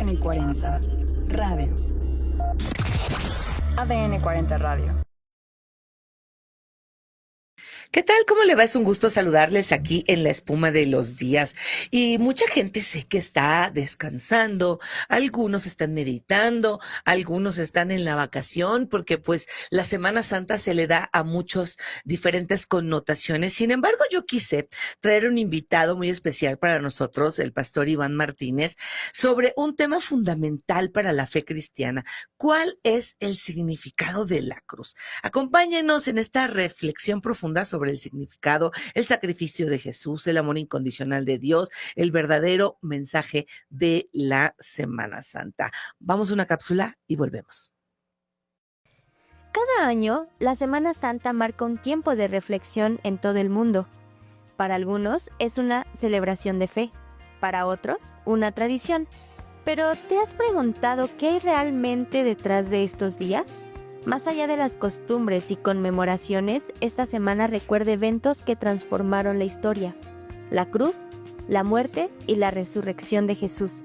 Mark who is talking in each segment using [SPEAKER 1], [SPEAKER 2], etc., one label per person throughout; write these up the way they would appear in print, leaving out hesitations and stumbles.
[SPEAKER 1] ADN 40 Radio. ADN 40 Radio.
[SPEAKER 2] ¿Qué tal? ¿Cómo le va? Es un gusto saludarles aquí en La Espuma de los Días. Y mucha gente sé que está descansando, algunos están meditando, algunos están en la vacación, porque pues la Semana Santa se le da a muchos diferentes connotaciones. Sin embargo, yo quise traer un invitado muy especial para nosotros, el pastor Iván Martínez, sobre un tema fundamental para la fe cristiana. ¿Cuál es el significado de la cruz? Acompáñenos en esta reflexión profunda sobre el significado, el sacrificio de Jesús, el amor incondicional de Dios, el verdadero mensaje de la Semana Santa. Vamos a una cápsula y volvemos.
[SPEAKER 3] Cada año, la Semana Santa marca un tiempo de reflexión en todo el mundo. Para algunos es una celebración de fe, para otros una tradición. Pero ¿te has preguntado qué hay realmente detrás de estos días? Más allá de las costumbres y conmemoraciones, esta semana recuerda eventos que transformaron la historia: la cruz, la muerte y la resurrección de Jesús.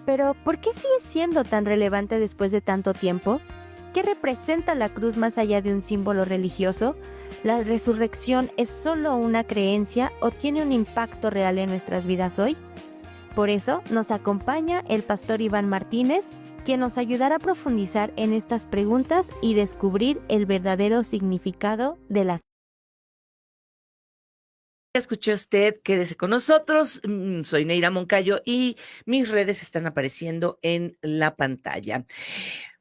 [SPEAKER 3] Pero, ¿por qué sigue siendo tan relevante después de tanto tiempo? ¿Qué representa la cruz más allá de un símbolo religioso? ¿La resurrección es solo una creencia o tiene un impacto real en nuestras vidas hoy? Por eso nos acompaña el pastor Iván Martínez, quien nos ayudará a profundizar en estas preguntas y descubrir el verdadero significado de las.
[SPEAKER 2] Escuchó usted, quédese con nosotros. Soy Neira Moncayo y mis redes están apareciendo en la pantalla.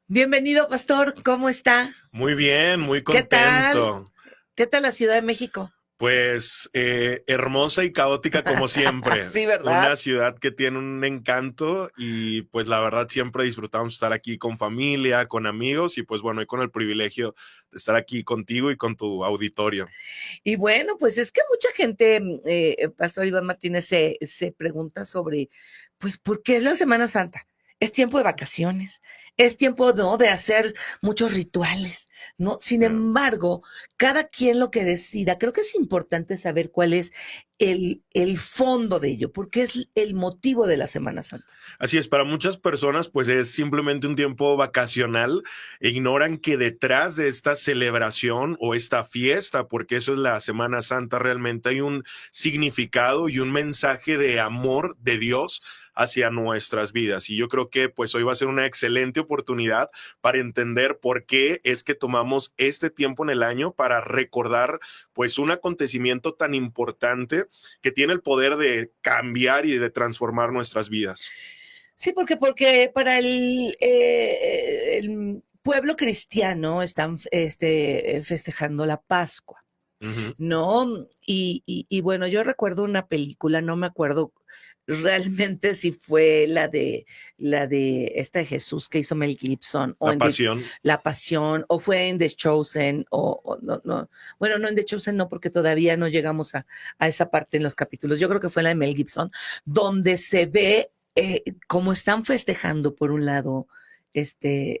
[SPEAKER 2] Bienvenido, pastor. ¿Cómo está?
[SPEAKER 4] Muy bien, muy
[SPEAKER 2] ¿Qué tal?
[SPEAKER 4] contento.
[SPEAKER 2] ¿Qué tal la Ciudad de México?
[SPEAKER 4] Pues hermosa y caótica como siempre.
[SPEAKER 2] Sí, ¿verdad?
[SPEAKER 4] Una ciudad que tiene un encanto y pues la verdad siempre disfrutamos estar aquí con familia, con amigos y pues bueno, y con el privilegio de estar aquí contigo y con tu auditorio.
[SPEAKER 2] Y bueno, pues es que mucha gente, Pastor Iván Martínez, se pregunta sobre, pues, ¿por qué es la Semana Santa? Es tiempo de vacaciones, es tiempo, ¿no?, de hacer muchos rituales, ¿no? Sin embargo, cada quien lo que decida, creo que es importante saber cuál es el fondo de ello, porque es el motivo de la Semana Santa.
[SPEAKER 4] Así es, para muchas personas pues es simplemente un tiempo vacacional e ignoran que detrás de esta celebración o esta fiesta, porque eso es la Semana Santa, realmente hay un significado y un mensaje de amor de Dios hacia nuestras vidas. Y yo creo que pues hoy va a ser una excelente oportunidad para entender por qué es que tomamos este tiempo en el año para recordar pues un acontecimiento tan importante que tiene el poder de cambiar y de transformar nuestras vidas.
[SPEAKER 2] Sí, porque para el pueblo cristiano están festejando la Pascua, ¿no? Y bueno, yo recuerdo una película, no me acuerdo realmente si fue la de esta de Jesús que hizo Mel Gibson o
[SPEAKER 4] La Pasión.
[SPEAKER 2] La Pasión, o fue en The Chosen, o no, bueno, no en The Chosen, no, porque todavía no llegamos a esa parte en los capítulos. Yo creo que fue la de Mel Gibson, donde se ve cómo están festejando por un lado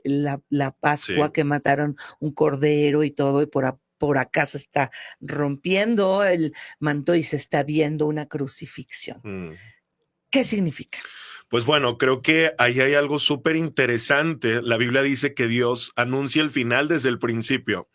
[SPEAKER 2] la Pascua, sí, que mataron un cordero y todo, y por acá se está rompiendo el manto y se está viendo una crucifixión. ¿Qué significa?
[SPEAKER 4] Pues bueno, creo que ahí hay algo súper interesante. La Biblia dice que Dios anuncia el final desde el principio.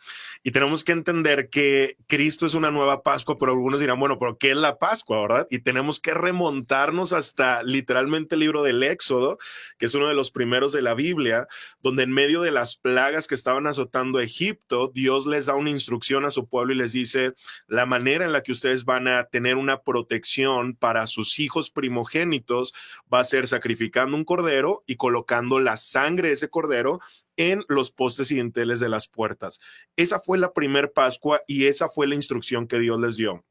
[SPEAKER 4] Y tenemos que entender que Cristo es una nueva Pascua, pero algunos dirán, bueno, ¿pero qué es la Pascua, verdad? Y tenemos que remontarnos hasta literalmente el libro del Éxodo, que es uno de los primeros de la Biblia, donde en medio de las plagas que estaban azotando a Egipto, Dios les da una instrucción a su pueblo y les dice la manera en la que ustedes van a tener una protección para sus hijos primogénitos va a ser sacrificando un cordero y colocando la sangre de ese cordero en los postes y dinteles de las puertas. Esa fue la primer Pascua y esa fue la instrucción que Dios les dio.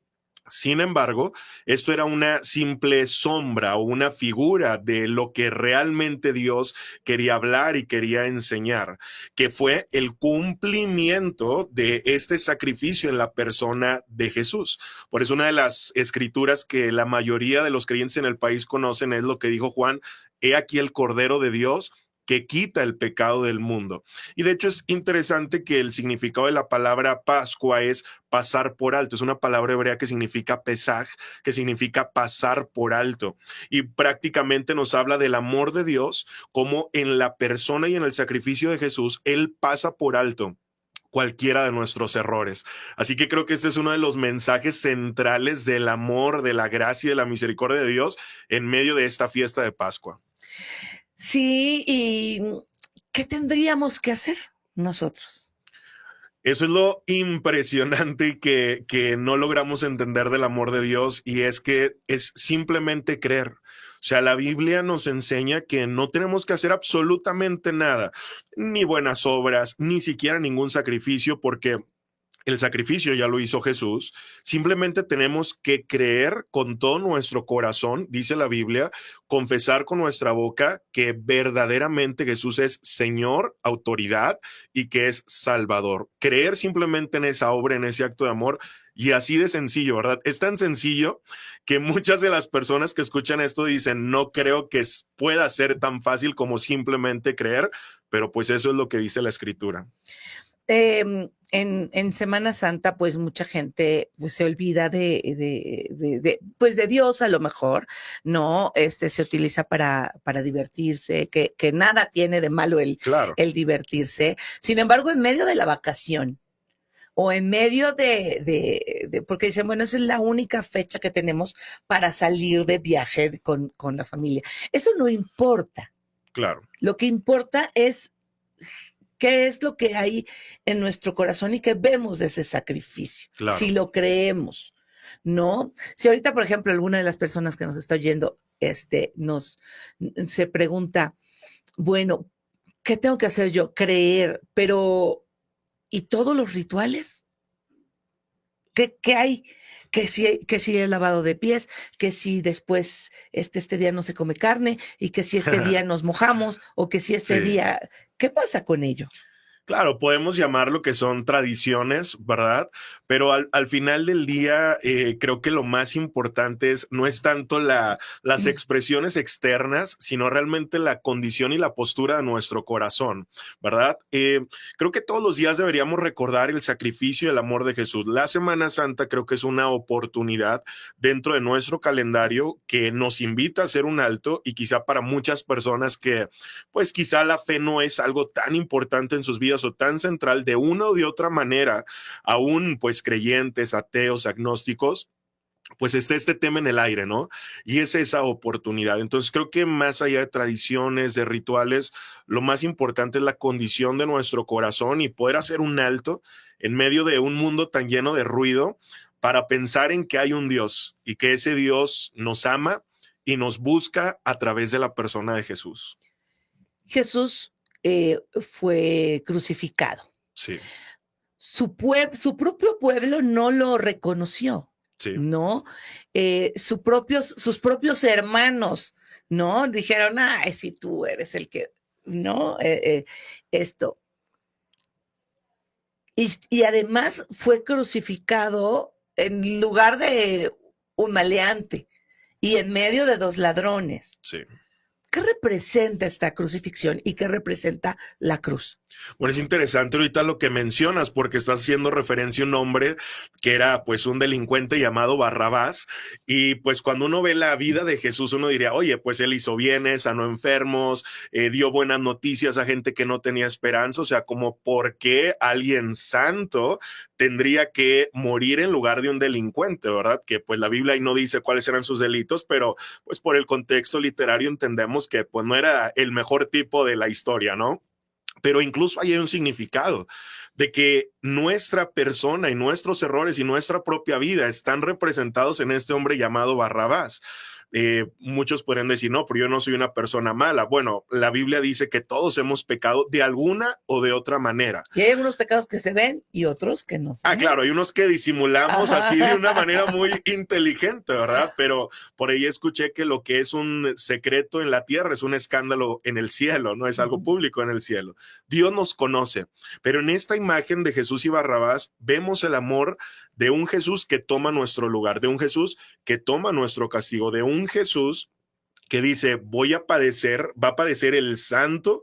[SPEAKER 4] Sin embargo, esto era una simple sombra o una figura de lo que realmente Dios quería hablar y quería enseñar, que fue el cumplimiento de este sacrificio en la persona de Jesús. Por eso una de las escrituras que la mayoría de los creyentes en el país conocen es lo que dijo Juan: he aquí el Cordero de Dios que quita el pecado del mundo. Y de hecho es interesante que el significado de la palabra Pascua es pasar por alto. Es una palabra hebrea que significa pesaj, que significa pasar por alto. Y prácticamente nos habla del amor de Dios, como en la persona y en el sacrificio de Jesús, Él pasa por alto cualquiera de nuestros errores. Así que creo que este es uno de los mensajes centrales del amor, de la gracia y de la misericordia de Dios en medio de esta fiesta de Pascua.
[SPEAKER 2] Sí, ¿y qué tendríamos que hacer nosotros?
[SPEAKER 4] Eso es lo impresionante que no logramos entender del amor de Dios, y es que es simplemente creer. O sea, la Biblia nos enseña que no tenemos que hacer absolutamente nada, ni buenas obras, ni siquiera ningún sacrificio, porque el sacrificio ya lo hizo Jesús. Simplemente tenemos que creer con todo nuestro corazón, dice la Biblia, confesar con nuestra boca que verdaderamente Jesús es Señor, autoridad, y que es Salvador. Creer simplemente en esa obra, en ese acto de amor, y así de sencillo, ¿verdad? Es tan sencillo que muchas de las personas que escuchan esto dicen, no creo que pueda ser tan fácil como simplemente creer, pero pues eso es lo que dice la Escritura.
[SPEAKER 2] En Semana Santa, pues mucha gente pues, se olvida pues de Dios a lo mejor, ¿no? Se utiliza para divertirse, que nada tiene de malo
[SPEAKER 4] Claro.
[SPEAKER 2] el divertirse. Sin embargo, en medio de la vacación o en medio porque dicen, bueno, esa es la única fecha que tenemos para salir de viaje con la familia. Eso no importa.
[SPEAKER 4] Claro.
[SPEAKER 2] Lo que importa es qué es lo que hay en nuestro corazón y que vemos de ese sacrificio,
[SPEAKER 4] Claro.
[SPEAKER 2] si lo creemos, ¿no? Si ahorita, por ejemplo, alguna de las personas que nos está oyendo se pregunta, bueno, ¿qué tengo que hacer yo? Creer, pero ¿y todos los rituales? ¿Qué hay? Que si el lavado de pies, que si después este día no se come carne, y que si este día nos mojamos, o que si este día, ¿qué pasa con ello?
[SPEAKER 4] Claro, podemos llamar lo que son tradiciones, ¿verdad? Pero al final del día, creo que lo más importante no es tanto las expresiones externas, sino realmente la condición y la postura de nuestro corazón, ¿verdad? Creo que todos los días deberíamos recordar el sacrificio y el amor de Jesús. La Semana Santa creo que es una oportunidad dentro de nuestro calendario que nos invita a hacer un alto, y quizá para muchas personas que, pues quizá la fe no es algo tan importante en sus vidas o tan central, de una o de otra manera, aún pues creyentes, ateos, agnósticos, pues está este tema en el aire, ¿no? Y es esa oportunidad. Entonces creo que más allá de tradiciones, de rituales, lo más importante es la condición de nuestro corazón y poder hacer un alto en medio de un mundo tan lleno de ruido para pensar en que hay un Dios y que ese Dios nos ama y nos busca a través de la persona de Jesús.
[SPEAKER 2] Jesús fue crucificado.
[SPEAKER 4] Sí.
[SPEAKER 2] Su propio pueblo no lo reconoció,
[SPEAKER 4] Sí.
[SPEAKER 2] ¿no? Sus propios hermanos, ¿no? Dijeron, ay, si tú eres el que, ¿no? Esto. Y además fue crucificado en lugar de un maleante y en medio de dos ladrones.
[SPEAKER 4] Sí.
[SPEAKER 2] ¿Qué representa esta crucifixión y qué representa la cruz?
[SPEAKER 4] Bueno, es interesante ahorita lo que mencionas, porque estás haciendo referencia a un hombre que era pues un delincuente llamado Barrabás, y pues cuando uno ve la vida de Jesús uno diría, oye, pues él hizo bienes, sanó enfermos, dio buenas noticias a gente que no tenía esperanza. O sea, como por qué alguien santo tendría que morir en lugar de un delincuente, ¿verdad? Que pues la Biblia ahí no dice cuáles eran sus delitos, pero pues por el contexto literario entendemos que pues no era el mejor tipo de la historia, ¿no? Pero incluso ahí hay un significado de que nuestra persona y nuestros errores y nuestra propia vida están representados en este hombre llamado Barrabás. Muchos podrían decir, no, pero yo no soy una persona mala. Bueno, la Biblia dice que todos hemos pecado de alguna o de otra manera.
[SPEAKER 2] Y hay algunos pecados que se ven y otros que no se ven.
[SPEAKER 4] Claro, hay unos que disimulamos así de una manera muy inteligente, ¿verdad? Pero por ahí escuché que lo que es un secreto en la tierra es un escándalo en el cielo, no es algo público en el cielo. Dios nos conoce, pero en esta imagen de Jesús y Barrabás vemos el amor de un Jesús que toma nuestro lugar, de un Jesús que toma nuestro castigo, de un Jesús que dice, va a padecer el santo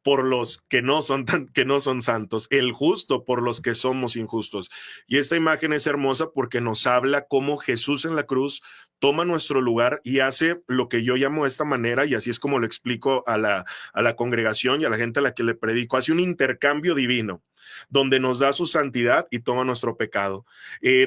[SPEAKER 4] por los que no son santos, el justo por los que somos injustos. Y esta imagen es hermosa porque nos habla cómo Jesús en la cruz toma nuestro lugar y hace lo que yo llamo de esta manera, y así es como lo explico a la congregación y a la gente a la que le predico, hace un intercambio divino, donde nos da su santidad y toma nuestro pecado,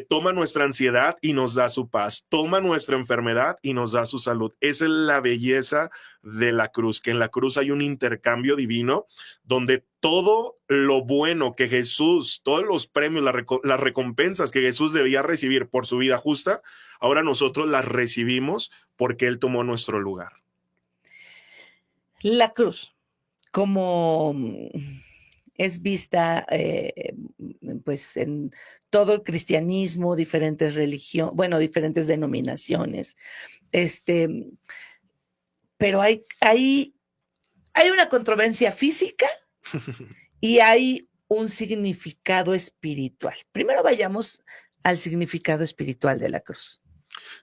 [SPEAKER 4] toma nuestra ansiedad y nos da su paz, toma nuestra enfermedad y nos da su salud. Esa es la belleza de la cruz, que en la cruz hay un intercambio divino donde todo lo bueno que Jesús, todos los premios, las recompensas que Jesús debía recibir por su vida justa, ahora nosotros las recibimos porque Él tomó nuestro lugar.
[SPEAKER 2] La cruz, como es vista pues en todo el cristianismo, diferentes religiones, bueno, diferentes denominaciones, pero hay una controversia física y hay un significado espiritual. Primero vayamos al significado espiritual de la cruz.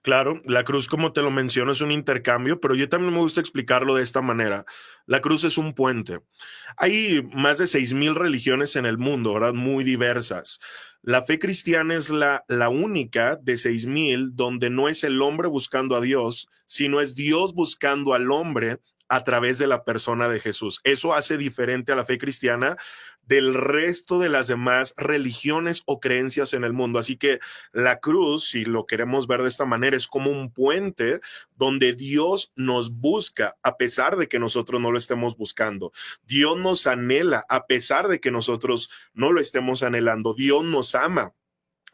[SPEAKER 4] Claro, la cruz, como te lo menciono, es un intercambio, pero yo también me gusta explicarlo de esta manera. La cruz es un puente. Hay más de 6,000 religiones en el mundo, ¿verdad? Muy diversas. La fe cristiana es la única de 6,000 donde no es el hombre buscando a Dios, sino es Dios buscando al hombre a través de la persona de Jesús. Eso hace diferente a la fe cristiana del resto de las demás religiones o creencias en el mundo. Así que la cruz, si lo queremos ver de esta manera, es como un puente donde Dios nos busca a pesar de que nosotros no lo estemos buscando. Dios nos anhela a pesar de que nosotros no lo estemos anhelando. Dios nos ama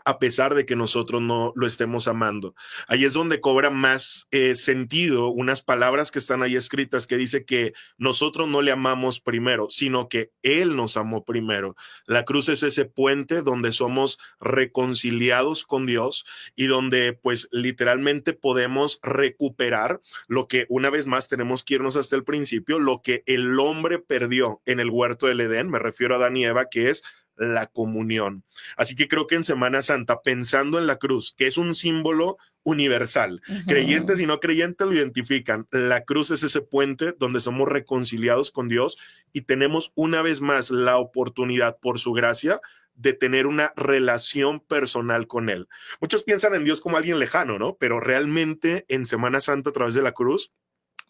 [SPEAKER 4] a pesar de que nosotros no lo estemos amando. Ahí es donde cobra más sentido unas palabras que están ahí escritas que dice que nosotros no le amamos primero, sino que Él nos amó primero. La cruz es ese puente donde somos reconciliados con Dios y donde pues literalmente podemos recuperar lo que una vez más tenemos que irnos hasta el principio, lo que el hombre perdió en el huerto del Edén, me refiero a Adán y Eva, que es la comunión. Así que creo que en Semana Santa, pensando en la cruz, que es un símbolo universal, creyentes y no creyentes lo identifican. La cruz es ese puente donde somos reconciliados con Dios y tenemos una vez más la oportunidad, por su gracia, de tener una relación personal con Él. Muchos piensan en Dios como alguien lejano, ¿no? Pero realmente en Semana Santa, a través de la cruz,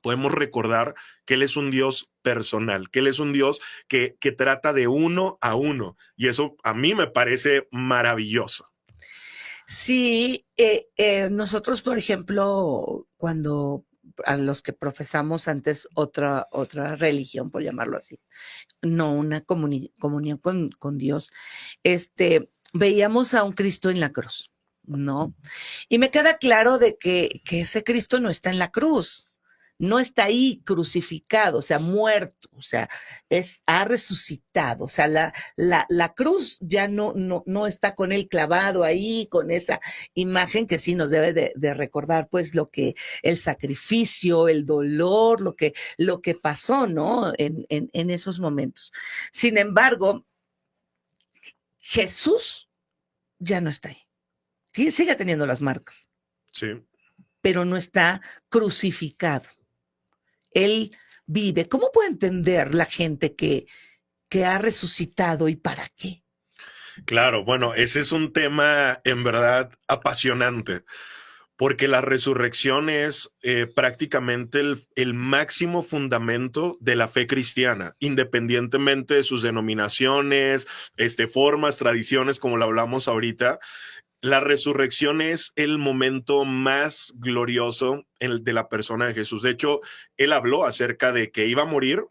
[SPEAKER 4] podemos recordar que Él es un Dios personal, que Él es un Dios que trata de uno a uno. Y eso a mí me parece maravilloso.
[SPEAKER 2] Sí, nosotros, por ejemplo, cuando a los que profesamos antes otra religión, por llamarlo así, no una comunión con Dios, veíamos a un Cristo en la cruz, ¿no? Y me queda claro de que ese Cristo no está en la cruz. No está ahí crucificado, o sea, muerto, o sea, ha resucitado, o sea, la cruz ya no está con él clavado ahí, con esa imagen que sí nos debe de recordar, pues, el sacrificio, el dolor, lo que pasó, ¿no? En esos momentos. Sin embargo, Jesús ya no está ahí. Sí, sigue teniendo las marcas.
[SPEAKER 4] Sí.
[SPEAKER 2] Pero no está crucificado. Él vive. ¿Cómo puede entender la gente que ha resucitado y para qué?
[SPEAKER 4] Claro, bueno, ese es un tema en verdad apasionante, porque la resurrección es prácticamente el máximo fundamento de la fe cristiana, independientemente de sus denominaciones, formas, tradiciones, como lo hablamos ahorita. La resurrección es el momento más glorioso de la persona de Jesús. De hecho, Él habló acerca de que iba a morir,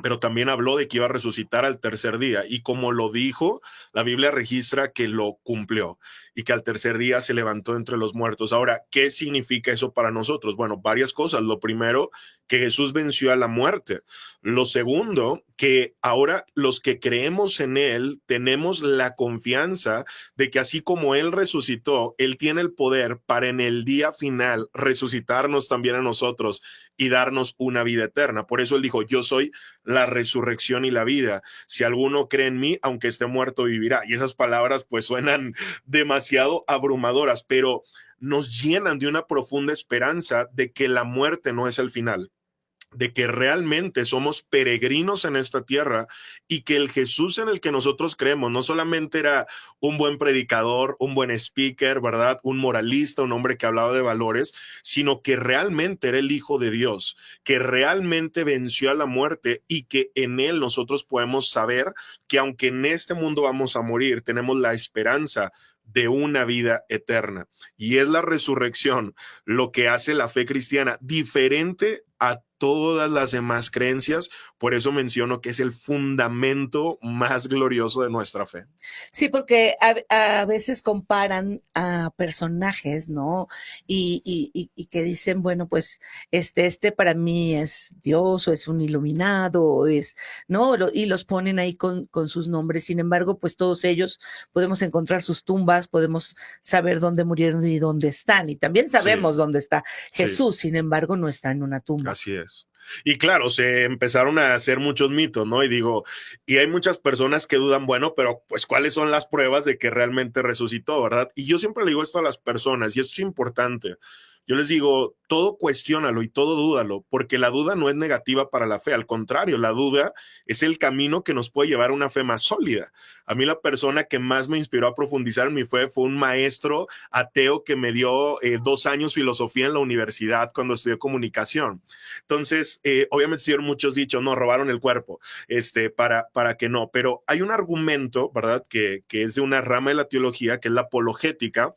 [SPEAKER 4] pero también habló de que iba a resucitar al tercer día. Y como lo dijo, la Biblia registra que lo cumplió y que al tercer día se levantó entre los muertos. Ahora, ¿qué significa eso para nosotros? Bueno, varias cosas. Lo primero, que Jesús venció a la muerte. Lo segundo, que ahora los que creemos en Él tenemos la confianza de que así como Él resucitó, Él tiene el poder para en el día final resucitarnos también a nosotros y darnos una vida eterna. Por eso Él dijo, yo soy la resurrección y la vida. Si alguno cree en mí, aunque esté muerto, vivirá. Y esas palabras pues suenan demasiado abrumadoras, pero nos llenan de una profunda esperanza de que la muerte no es el final, de que realmente somos peregrinos en esta tierra y que el Jesús en el que nosotros creemos no solamente era un buen predicador, un buen speaker, ¿verdad? Un moralista, un hombre que hablaba de valores, sino que realmente era el Hijo de Dios, que realmente venció a la muerte y que en él nosotros podemos saber que aunque en este mundo vamos a morir, tenemos la esperanza de una vida eterna. Y es la resurrección lo que hace la fe cristiana diferente a todas las demás creencias. Por eso menciono que es el fundamento más glorioso de nuestra fe.
[SPEAKER 2] Sí, porque a veces comparan a personajes, ¿no? Y que dicen, bueno, pues este para mí es Dios o es un iluminado, o es, ¿no? Y los ponen ahí con sus nombres. Sin embargo, pues todos ellos podemos encontrar sus tumbas, podemos saber dónde murieron y dónde están. Y también sabemos dónde está Jesús, sin embargo, no está en una tumba.
[SPEAKER 4] Así es. Y claro, se empezaron a hacer muchos mitos, ¿no? Y hay muchas personas que dudan, bueno, pero pues ¿cuáles son las pruebas de que realmente resucitó, verdad? Y yo siempre le digo esto a las personas, y esto es importante. Yo les digo, todo cuestiónalo y todo dúdalo, porque la duda no es negativa para la fe. Al contrario, la duda es el camino que nos puede llevar a una fe más sólida. A mí la persona que más me inspiró a profundizar en mi fe fue un maestro ateo que me dio 2 años filosofía en la universidad cuando estudié comunicación. Entonces, obviamente sí, muchos dichos, no, robaron el cuerpo, para que no. Pero hay un argumento, ¿verdad?, que es de una rama de la teología, que es la apologética,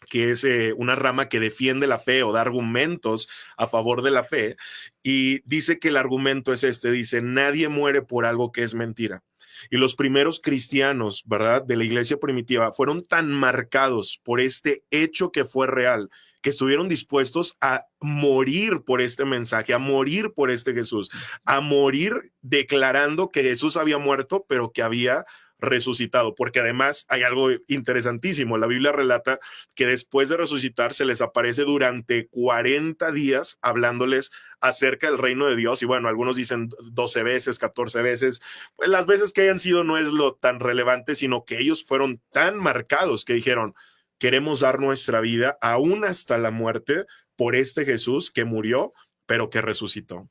[SPEAKER 4] que es una rama que defiende la fe o da argumentos a favor de la fe, y dice que el argumento es dice, nadie muere por algo que es mentira. Y los primeros cristianos, ¿verdad?, de la iglesia primitiva fueron tan marcados por este hecho que fue real, que estuvieron dispuestos a morir por este mensaje, a morir por este Jesús, a morir declarando que Jesús había muerto, pero que había resucitado, porque además hay algo interesantísimo. La Biblia relata que después de resucitar se les aparece durante 40 días hablándoles acerca del reino de Dios, y bueno, algunos dicen 12 veces, 14 veces, pues las veces que hayan sido no es lo tan relevante, sino que ellos fueron tan marcados que dijeron, queremos dar nuestra vida aún hasta la muerte por este Jesús que murió, pero que resucitó.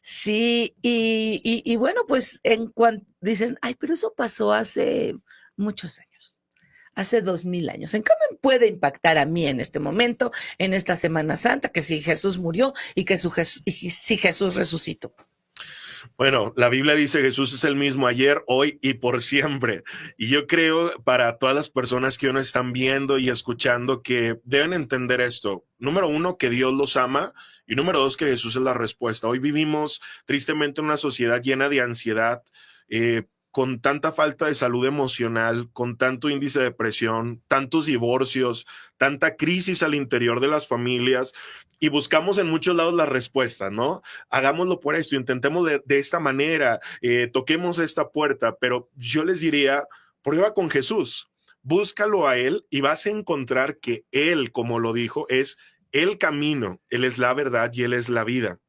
[SPEAKER 2] Sí, y bueno, pues en cuanto dicen, ay, pero eso pasó hace muchos años, hace 2000 años. ¿En qué me puede impactar a mí en este momento, en esta Semana Santa, que si Jesús murió y que si Jesús resucitó?
[SPEAKER 4] Bueno, la Biblia dice Jesús es el mismo ayer, hoy y por siempre. Y yo creo para todas las personas que hoy nos están viendo y escuchando que deben entender esto. Número 1, que Dios los ama. Y número 2, que Jesús es la respuesta. Hoy vivimos tristemente en una sociedad llena de ansiedad, con tanta falta de salud emocional, con tanto índice de depresión, tantos divorcios, tanta crisis al interior de las familias, y buscamos en muchos lados la respuesta, ¿no? Hagámoslo por esto, intentemos de esta manera, toquemos esta puerta, pero yo les diría, prueba con Jesús, búscalo a Él y vas a encontrar que Él, como lo dijo, es el camino, Él es la verdad y Él es la vida.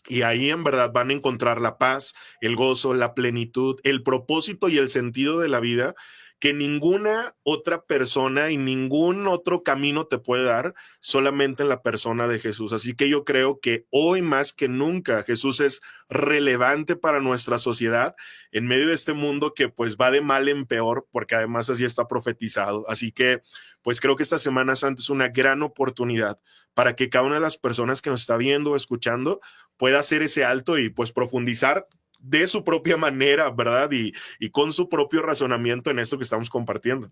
[SPEAKER 4] Y ahí en verdad van a encontrar la paz, el gozo, la plenitud, el propósito y el sentido de la vida que ninguna otra persona y ningún otro camino te puede dar, solamente en la persona de Jesús. Así que yo creo que hoy más que nunca Jesús es relevante para nuestra sociedad en medio de este mundo que pues va de mal en peor, porque además así está profetizado. Así que pues creo que esta Semana Santa es una gran oportunidad para que cada una de las personas que nos está viendo o escuchando pueda hacer ese alto y pues profundizar de su propia manera, ¿verdad? Y con su propio razonamiento en esto que estamos compartiendo.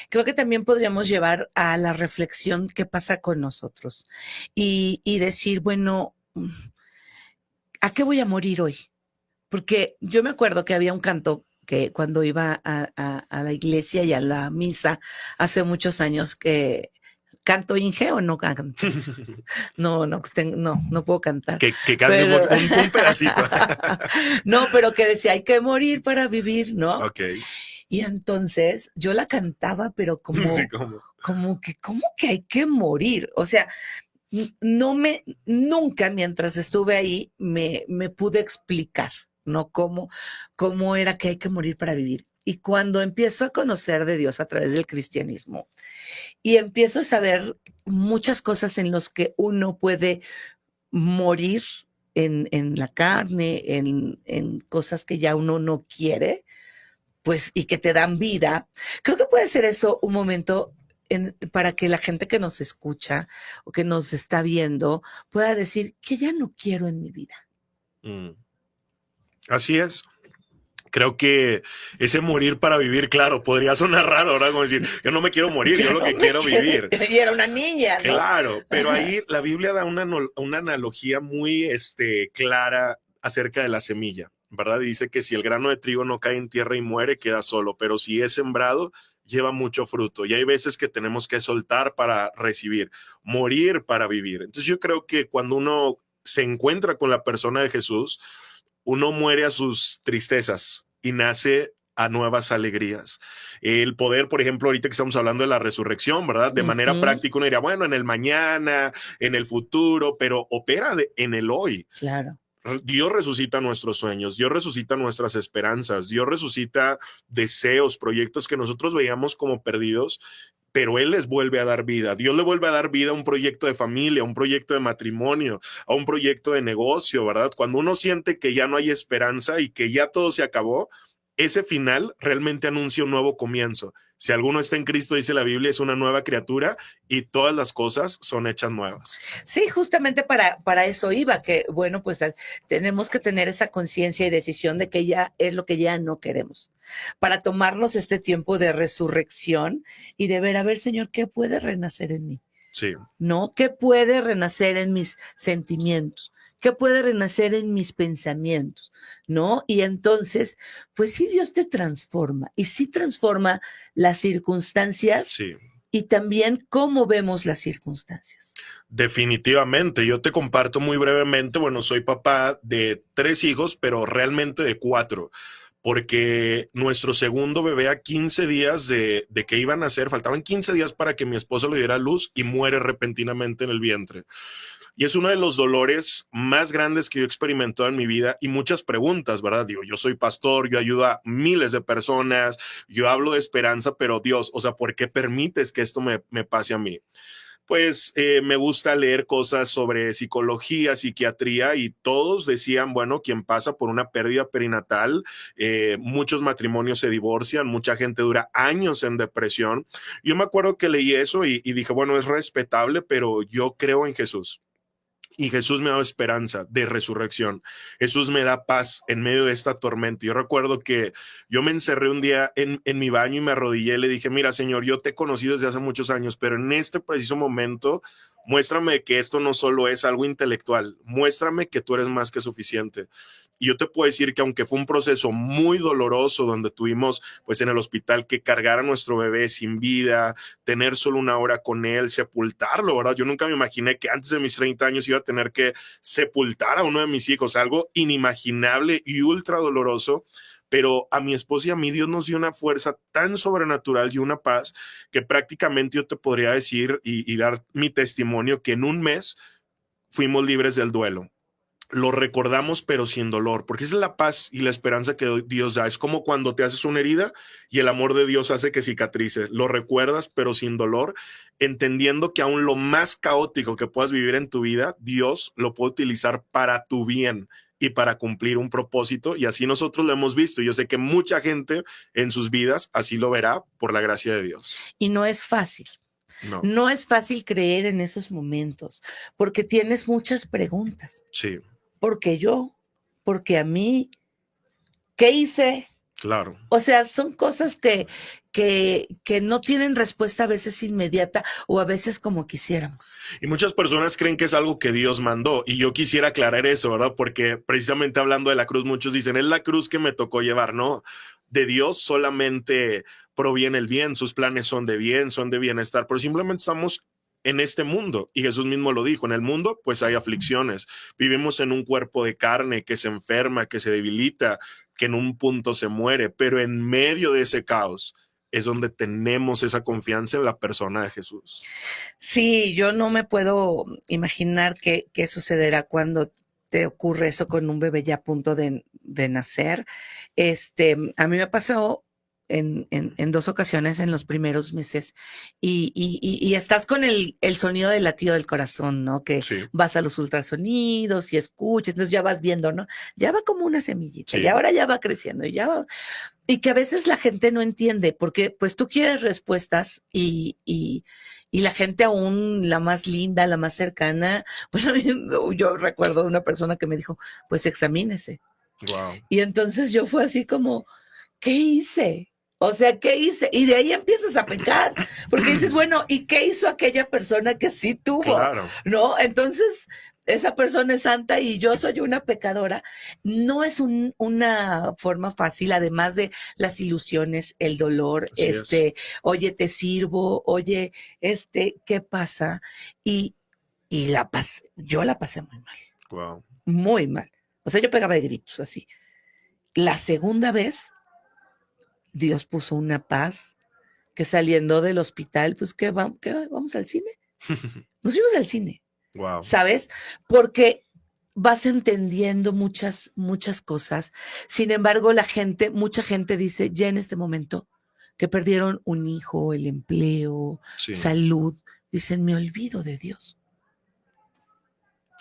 [SPEAKER 2] Creo que también podríamos llevar a la reflexión qué pasa con nosotros y decir, bueno, ¿a qué voy a morir hoy? Porque yo me acuerdo que había un canto que cuando iba a la iglesia y a la misa hace muchos años que... ¿Canto Inge o no canto? No puedo cantar.
[SPEAKER 4] Que cante un pedacito.
[SPEAKER 2] No, pero que decía, hay que morir para vivir, ¿no?
[SPEAKER 4] Ok.
[SPEAKER 2] Y entonces yo la cantaba, pero como,
[SPEAKER 4] Sí,
[SPEAKER 2] ¿cómo que hay que morir? O sea, nunca mientras estuve ahí me pude explicar, ¿no? Cómo era que hay que morir para vivir. Y cuando empiezo a conocer de Dios a través del cristianismo y empiezo a saber muchas cosas en las que uno puede morir en la carne, en cosas que ya uno no quiere, pues, y que te dan vida. Creo que puede ser eso un momento para que la gente que nos escucha o que nos está viendo pueda decir que ya no quiero en mi vida.
[SPEAKER 4] Mm. Así es. Creo que ese morir para vivir, claro, podría sonar raro, ahora como decir, yo no me quiero morir, yo lo que quiero vivir.
[SPEAKER 2] Y era una niña, ¿no?
[SPEAKER 4] Claro, pero ahí la Biblia da una analogía muy clara acerca de la semilla, ¿verdad? Y dice que si el grano de trigo no cae en tierra y muere, queda solo, pero si es sembrado, lleva mucho fruto. Y hay veces que tenemos que soltar para recibir, morir para vivir. Entonces yo creo que cuando uno se encuentra con la persona de Jesús, uno muere a sus tristezas y nace a nuevas alegrías. El poder, por ejemplo, ahorita que estamos hablando de la resurrección, ¿verdad? De manera práctica uno diría, bueno, en el mañana, en el futuro, pero opera en el hoy.
[SPEAKER 2] Claro.
[SPEAKER 4] Dios resucita nuestros sueños, Dios resucita nuestras esperanzas, Dios resucita deseos, proyectos que nosotros veíamos como perdidos, pero Él les vuelve a dar vida. Dios le vuelve a dar vida a un proyecto de familia, a un proyecto de matrimonio, a un proyecto de negocio, ¿verdad? Cuando uno siente que ya no hay esperanza y que ya todo se acabó, ese final realmente anuncia un nuevo comienzo. Si alguno está en Cristo, dice la Biblia, es una nueva criatura y todas las cosas son hechas nuevas.
[SPEAKER 2] Sí, justamente para eso iba, que bueno, pues tenemos que tener esa conciencia y decisión de que ya es lo que ya no queremos, para tomarnos este tiempo de resurrección y de ver, a ver, Señor, ¿qué puede renacer en mí?
[SPEAKER 4] Sí.
[SPEAKER 2] ¿No? ¿Qué puede renacer en mis sentimientos? ¿Qué puede renacer en mis pensamientos? ¿No? Y entonces, pues sí, Dios te transforma y sí transforma las circunstancias.
[SPEAKER 4] Sí.
[SPEAKER 2] Y también cómo vemos las circunstancias.
[SPEAKER 4] Definitivamente, yo te comparto muy brevemente, bueno, soy papá de 3 hijos, pero realmente de 4, porque nuestro segundo bebé a 15 días de que iban a nacer, faltaban 15 días para que mi esposo le diera a luz y muere repentinamente en el vientre. Y es uno de los dolores más grandes que yo he experimentado en mi vida y muchas preguntas, ¿verdad? Digo, yo soy pastor, yo ayudo a miles de personas, yo hablo de esperanza, pero Dios, o sea, ¿por qué permites que esto me pase a mí? Pues me gusta leer cosas sobre psicología, psiquiatría y todos decían, bueno, quien pasa por una pérdida perinatal, muchos matrimonios se divorcian, mucha gente dura años en depresión. Yo me acuerdo que leí eso y dije, bueno, es respetable, pero yo creo en Jesús. Y Jesús me da esperanza de resurrección. Jesús me da paz en medio de esta tormenta. Yo recuerdo que yo me encerré un día en mi baño y me arrodillé y le dije, mira, Señor, yo te he conocido desde hace muchos años, pero en este preciso momento, muéstrame que esto no solo es algo intelectual, muéstrame que tú eres más que suficiente. Y yo te puedo decir que aunque fue un proceso muy doloroso donde tuvimos pues en el hospital que cargar a nuestro bebé sin vida, tener solo una hora con él, sepultarlo, ¿verdad? Yo nunca me imaginé que antes de mis 30 años iba a tener que sepultar a uno de mis hijos, algo inimaginable y ultra doloroso. Pero a mi esposa y a mí Dios nos dio una fuerza tan sobrenatural y una paz que prácticamente yo te podría decir y dar mi testimonio que en un mes fuimos libres del duelo. Lo recordamos pero sin dolor, porque esa es la paz y la esperanza que Dios da. Es como cuando te haces una herida y el amor de Dios hace que cicatrice. Lo recuerdas pero sin dolor, entendiendo que aún lo más caótico que puedas vivir en tu vida, Dios lo puede utilizar para tu bien y para cumplir un propósito. Y así nosotros lo hemos visto. Yo sé que mucha gente en sus vidas así lo verá por la gracia de Dios.
[SPEAKER 2] Y no es fácil.
[SPEAKER 4] No.
[SPEAKER 2] No es fácil creer en esos momentos, porque tienes muchas preguntas.
[SPEAKER 4] Sí.
[SPEAKER 2] ¿Por qué yo? ¿Por qué a mí? ¿Qué hice?
[SPEAKER 4] Claro.
[SPEAKER 2] O sea, son cosas que no tienen respuesta a veces inmediata o a veces como quisiéramos.
[SPEAKER 4] Y muchas personas creen que es algo que Dios mandó. Y yo quisiera aclarar eso, ¿verdad? Porque precisamente hablando de la cruz, muchos dicen, es la cruz que me tocó llevar. No, de Dios solamente proviene el bien. Sus planes son de bien, son de bienestar. Pero simplemente estamos en este mundo. Y Jesús mismo lo dijo, en el mundo pues hay aflicciones. Vivimos en un cuerpo de carne que se enferma, que se debilita, que en un punto se muere. Pero en medio de ese caos es donde tenemos esa confianza en la persona de Jesús.
[SPEAKER 2] Sí, yo no me puedo imaginar qué sucederá cuando te ocurre eso con un bebé ya a punto de nacer. A mí me pasó en dos ocasiones en los primeros meses y estás con el sonido del latido del corazón, ¿no? Que
[SPEAKER 4] Sí,
[SPEAKER 2] vas a los ultrasonidos y escuchas, entonces ya vas viendo, ¿no? Ya va como una semillita
[SPEAKER 4] sí,
[SPEAKER 2] y ahora ya va creciendo y ya va, y que a veces la gente no entiende porque pues tú quieres respuestas y la gente aún, la más linda, la más cercana, bueno, yo recuerdo una persona que me dijo, pues examínese.
[SPEAKER 4] wow.
[SPEAKER 2] Y entonces yo fue así como, ¿qué hice? O sea, ¿qué hice? Y de ahí empiezas a pecar, porque dices, bueno, ¿y qué hizo aquella persona que sí tuvo?
[SPEAKER 4] Claro,
[SPEAKER 2] ¿No? Entonces, esa persona es santa y yo soy una pecadora. No es una forma fácil, además de las ilusiones, el dolor,
[SPEAKER 4] así es.
[SPEAKER 2] oye, te sirvo, oye, ¿qué pasa? Y, yo la pasé muy mal,
[SPEAKER 4] Wow.
[SPEAKER 2] muy mal. O sea, yo pegaba de gritos así. La segunda vez, Dios puso una paz que saliendo del hospital, pues vamos al cine. Nos fuimos al cine,
[SPEAKER 4] Wow.
[SPEAKER 2] ¿sabes? Porque vas entendiendo muchas cosas. Sin embargo, mucha gente dice ya en este momento que perdieron un hijo, el empleo,
[SPEAKER 4] Sí,
[SPEAKER 2] salud. Dicen, me olvido de Dios.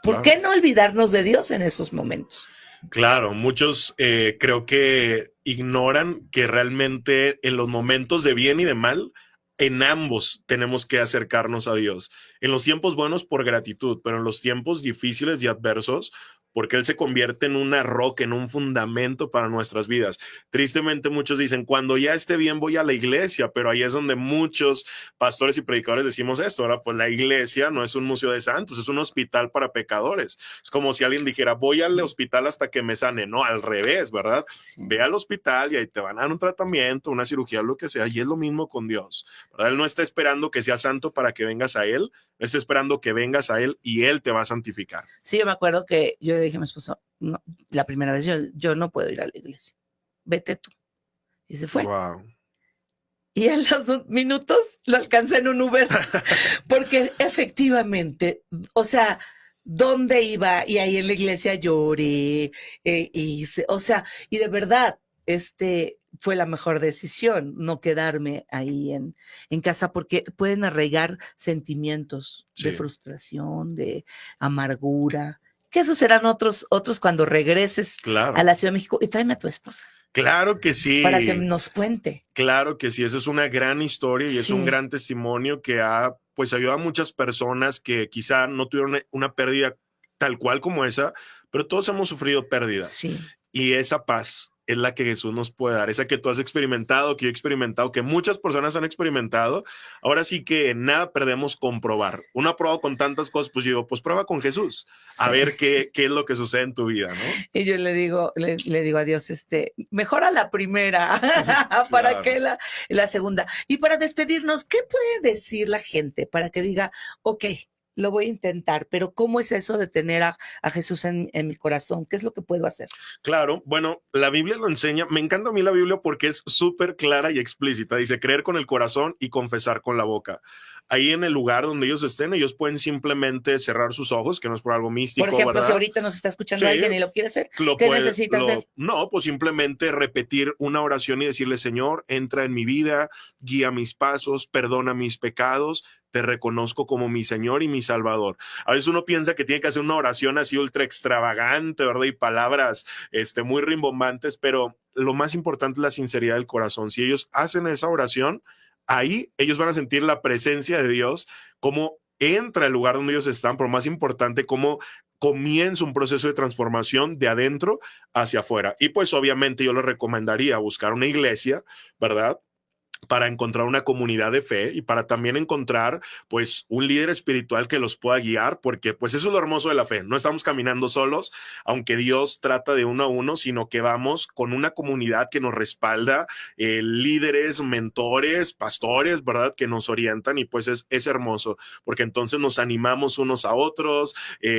[SPEAKER 2] ¿Por
[SPEAKER 4] claro.
[SPEAKER 2] qué no olvidarnos de Dios en esos momentos?
[SPEAKER 4] Claro, muchos creo que ignoran que realmente en los momentos de bien y de mal, en ambos tenemos que acercarnos a Dios. En los tiempos buenos por gratitud, pero en los tiempos difíciles y adversos, porque Él se convierte en una roca, en un fundamento para nuestras vidas. Tristemente muchos dicen, cuando ya esté bien voy a la iglesia, pero ahí es donde muchos pastores y predicadores decimos esto. Ahora, pues la iglesia no es un museo de santos, es un hospital para pecadores. Es como si alguien dijera, voy al hospital hasta que me sane. No, al revés, ¿verdad?
[SPEAKER 2] Sí.
[SPEAKER 4] Ve al hospital y ahí te van a dar un tratamiento, una cirugía, lo que sea, y es lo mismo con Dios, ¿verdad? Él no está esperando que seas santo para que vengas a Él, está esperando que vengas a Él y Él te va a santificar.
[SPEAKER 2] Sí, yo me acuerdo que yo le dije a mi esposo, no, la primera vez yo no puedo ir a la iglesia, vete tú. Y se fue.
[SPEAKER 4] Wow.
[SPEAKER 2] Y a los 2 minutos lo alcancé en un Uber, porque efectivamente, o sea, ¿dónde iba? Y ahí en la iglesia lloré, o sea, y de verdad, fue la mejor decisión, no quedarme ahí en casa, porque pueden arraigar sentimientos de
[SPEAKER 4] Sí,
[SPEAKER 2] frustración, de amargura, que esos serán otros cuando regreses a
[SPEAKER 4] claro.
[SPEAKER 2] la Ciudad de México, y tráeme a tu esposa
[SPEAKER 4] Claro que
[SPEAKER 2] para que
[SPEAKER 4] sí.
[SPEAKER 2] nos cuente.
[SPEAKER 4] Claro que sí, eso es una gran historia y es un
[SPEAKER 2] Sí,
[SPEAKER 4] gran testimonio que ha pues ayudado a muchas personas que quizá no tuvieron una pérdida tal cual como esa, pero todos hemos sufrido pérdidas
[SPEAKER 2] sí.
[SPEAKER 4] y esa paz es la que Jesús nos puede dar, esa que tú has experimentado, que yo he experimentado, que muchas personas han experimentado. Ahora sí que nada perdemos con probar. Uno ha probado con tantas cosas, pues yo digo, pues prueba con Jesús, a
[SPEAKER 2] Sí.
[SPEAKER 4] ver qué es lo que sucede en tu vida, ¿no?
[SPEAKER 2] Y yo le digo a Dios, mejora la primera, ¿para
[SPEAKER 4] Claro.
[SPEAKER 2] qué la segunda? Y para despedirnos, ¿qué puede decir la gente para que diga, ok, lo voy a intentar, pero ¿cómo es eso de tener a Jesús en mi corazón? ¿Qué es lo que puedo hacer?
[SPEAKER 4] Claro, bueno, la Biblia lo enseña. Me encanta a mí la Biblia porque es súper clara y explícita. Dice creer con el corazón y confesar con la boca. Ahí en el lugar donde ellos estén, ellos pueden simplemente cerrar sus ojos, que no es por algo
[SPEAKER 2] Por
[SPEAKER 4] místico,
[SPEAKER 2] ejemplo, si
[SPEAKER 4] ¿verdad?
[SPEAKER 2] ahorita nos está escuchando
[SPEAKER 4] Sí,
[SPEAKER 2] alguien y lo quiere hacer,
[SPEAKER 4] lo
[SPEAKER 2] ¿qué
[SPEAKER 4] puede,
[SPEAKER 2] necesita hacer?
[SPEAKER 4] no, pues simplemente repetir una oración y decirle, Señor, entra en mi vida, guía mis pasos, perdona mis pecados, te reconozco como mi Señor y mi Salvador. A veces uno piensa que tiene que hacer una oración así ultra extravagante, ¿verdad? Y palabras muy rimbombantes, pero lo más importante es la sinceridad del corazón. Si ellos hacen esa oración, ahí ellos van a sentir la presencia de Dios, cómo entra al lugar donde ellos están, pero más importante, cómo comienza un proceso de transformación de adentro hacia afuera. Y pues obviamente yo les recomendaría buscar una iglesia, ¿verdad? Para encontrar una comunidad de fe y para también encontrar pues un líder espiritual que los pueda guiar, porque pues eso es lo hermoso de la fe, no estamos caminando solos, aunque Dios trata de uno a uno, sino que vamos con una comunidad que nos respalda, líderes, mentores, pastores, ¿verdad? Que nos orientan y pues es hermoso, porque entonces nos animamos unos a otros,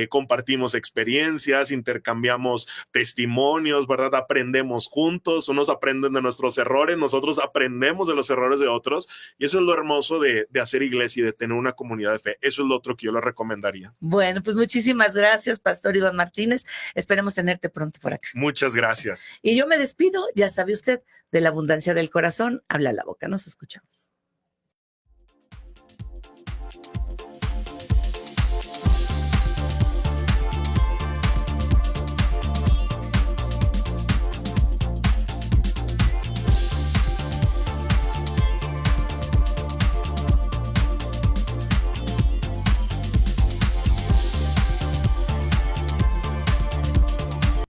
[SPEAKER 4] compartimos experiencias, intercambiamos testimonios, ¿verdad? Aprendemos juntos, unos aprenden de nuestros errores, nosotros aprendemos de los los errores de otros. Y eso es lo hermoso de hacer iglesia y de tener una comunidad de fe. Eso es lo otro que yo le recomendaría.
[SPEAKER 2] Bueno, pues muchísimas gracias, Pastor Iván Martínez. Esperemos tenerte pronto por acá.
[SPEAKER 4] Muchas gracias.
[SPEAKER 2] Y yo me despido, ya sabe usted, de la abundancia del corazón, habla la boca. Nos escuchamos.